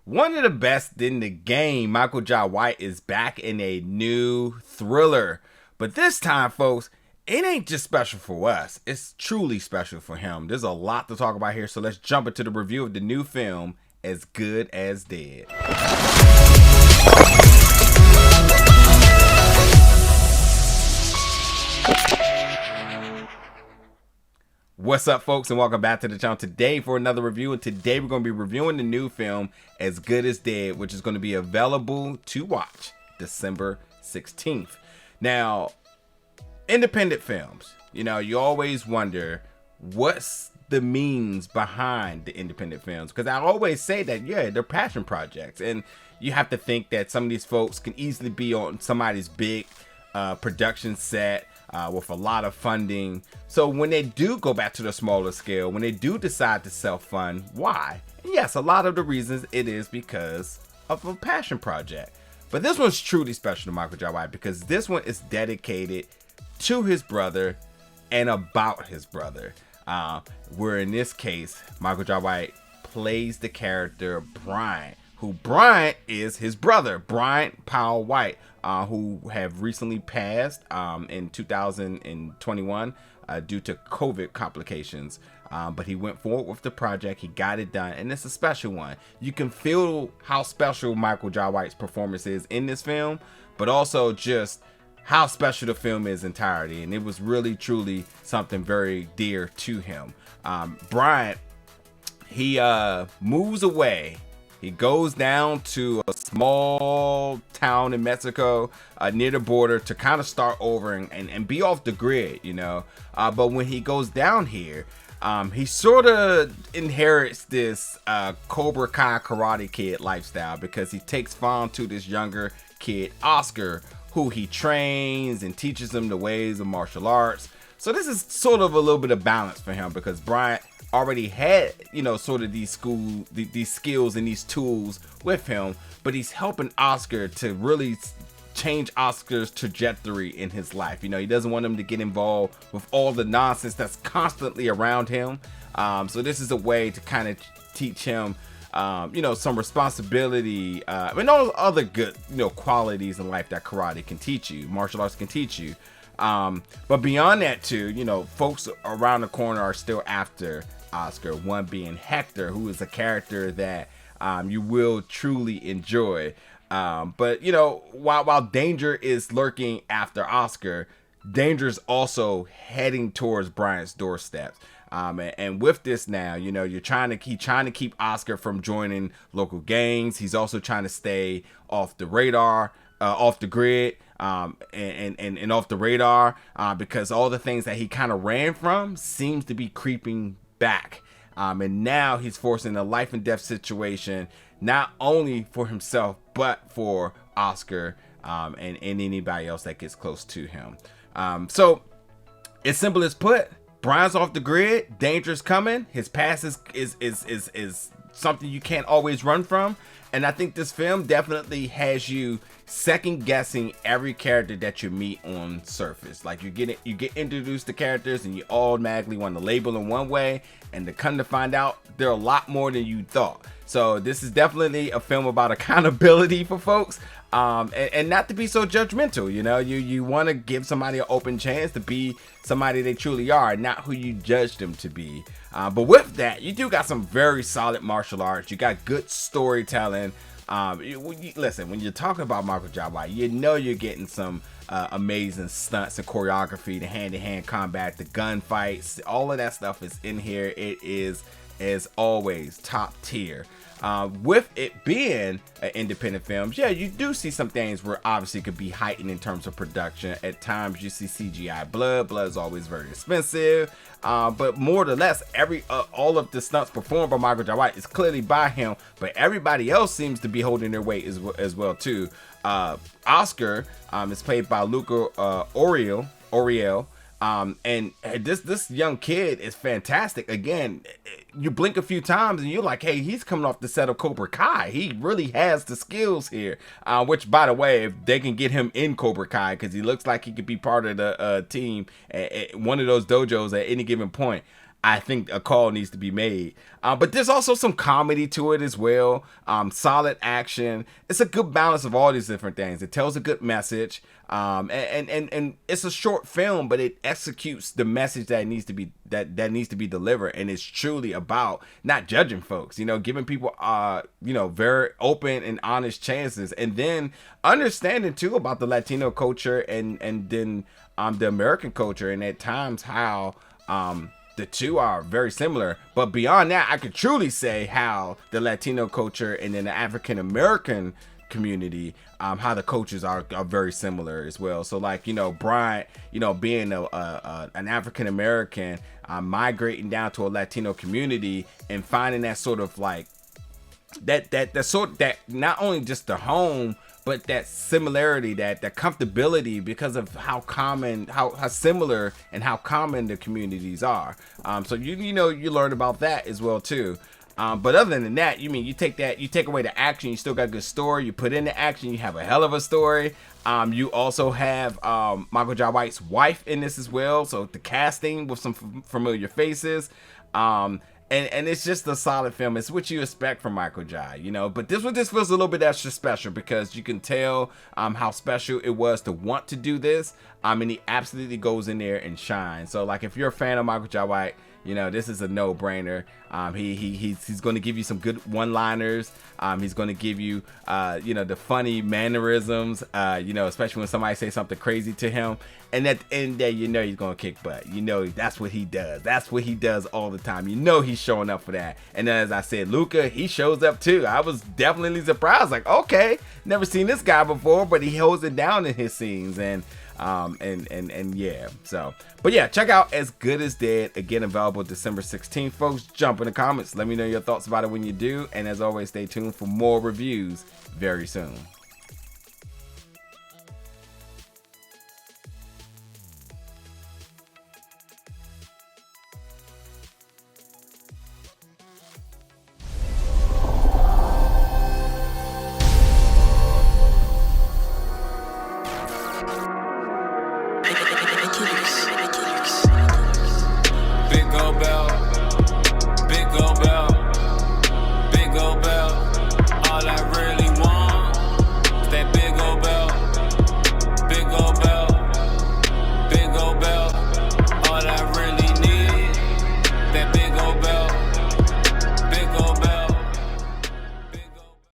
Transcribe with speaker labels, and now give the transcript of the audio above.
Speaker 1: One of the best in the game, Michael Jai White is back in a new thriller. But this time, folks, it ain't just special for us. It's truly special for him. There's a lot to talk about here, so let's jump into the review of the new film, As Good as Dead. What's up, folks, and welcome back to the channel today for another review. And today we're going to be reviewing the new film As Good as Dead, which is going to be available to watch December 16th. Now, independent films, you always wonder what's the means behind the independent films, because I always say that, yeah, they're passion projects, and you have to think that some of these folks can easily be on somebody's big production set with a lot of funding. So when they do go back to the smaller scale, when they do decide to self-fund, why? And yes, a lot of the reasons it is because of a passion project. But this one's truly special to Michael Jai White because this one is dedicated to his brother and about his brother. Where in this case, Michael Jai White plays the character Bryant, who Bryant is his brother, Bryant Powell White, who have recently passed in 2021 due to COVID complications. But he went forward with the project. He got it done, and it's a special one. You can feel how special Michael Jai White's performance is in this film, but also just how special the film is entirety. And it was really, truly something very dear to him. Bryant, he moves away. He goes down to a small town in Mexico near the border to kind of start over and be off the grid, But when he goes down here, he sort of inherits this Cobra Kai Karate Kid lifestyle because he takes farm to this younger kid, Oscar, who he trains and teaches him the ways of martial arts. So this is sort of a little bit of balance for him because Bryant already had, sort of these skills and these tools with him, but he's helping Oscar to really change Oscar's trajectory in his life. He doesn't want him to get involved with all the nonsense that's constantly around him. So this is a way to kind of teach him, some responsibility, and all other good, qualities in life that karate can teach you, martial arts can teach you. But beyond that too, folks around the corner are still after Oscar, one being Hector, who is a character that you will truly enjoy. But while danger is lurking after Oscar, danger is also heading towards Bryant's doorsteps. And with this now, he's trying to keep Oscar from joining local gangs. He's also trying to stay off the radar, off the grid, and off the radar, because all the things that he kind of ran from seems to be creeping back. And now he's forcing a life and death situation, not only for himself, but for Oscar, and anybody else that gets close to him. So as simple as put, Brian's off the grid, danger's coming. His past is something you can't always run from. And I think this film definitely has you second guessing every character that you meet on surface. Like you get introduced to characters and you automatically want to label them one way, and to come to find out they're a lot more than you thought. So this is definitely a film about accountability for folks, and not to be so judgmental. You want to give somebody an open chance to be somebody they truly are, not who you judge them to be. But with that, you do got some very solid martial arts. You got good storytelling. Listen, when you're talking about Michael Jai White, you're getting some amazing stunts and choreography, the hand-to-hand combat, the gunfights, all of that stuff is in here. It is, as always, top tier. With it being an independent film, yeah, you do see some things where obviously could be heightened in terms of production. At times you see CGI blood is always very expensive, but more or less all of the stunts performed by Michael Jai White is clearly by him, but everybody else seems to be holding their weight as well too. Oscar is played by Luca Oriel. And this young kid is fantastic. Again, you blink a few times and you're like, hey, he's coming off the set of Cobra Kai. He really has the skills here, which, by the way, if they can get him in Cobra Kai, because he looks like he could be part of the team at one of those dojos at any given point, I think a call needs to be made. But there's also some comedy to it as well. Solid action. It's a good balance of all these different things. It tells a good message. And it's a short film, but it executes the message that needs to be that needs to be delivered. And it's truly about not judging folks, giving people very open and honest chances, and then understanding too about the Latino culture and then the American culture, and at times how the two are very similar. But beyond that, I could truly say how the Latino culture and then the African American community, how the cultures are very similar as well. So like, Bryant, being an African American, migrating down to a Latino community and finding that sort of like that not only just the home, but that similarity, that comfortability, because of how common, how similar and how common the communities are. So you learn about that as well too. But other than that, you take away the action, you still got a good story. You put in the action, you have a hell of a story. You also have Michael Jai White's wife in this as well. So the casting with some familiar faces. And it's just a solid film. It's what you expect from Michael Jai, But this one just feels a little bit extra special because you can tell how special it was to want to do this. And he absolutely goes in there and shines. So like, if you're a fan of Michael Jai White, this is a no-brainer. He's going to give you some good one-liners. He's going to give you, the funny mannerisms, especially when somebody says something crazy to him. And at the end of the day, he's going to kick butt. That's what he does. That's what he does all the time. He's showing up for that. And then, as I said, Luca, he shows up too. I was definitely surprised. Like, okay, never seen this guy before, but he holds it down in his scenes. And yeah, but yeah, check out As Good as Dead, again available December 16th. Folks, jump in the comments, let me know your thoughts about it when you do, and as always, stay tuned for more reviews very soon.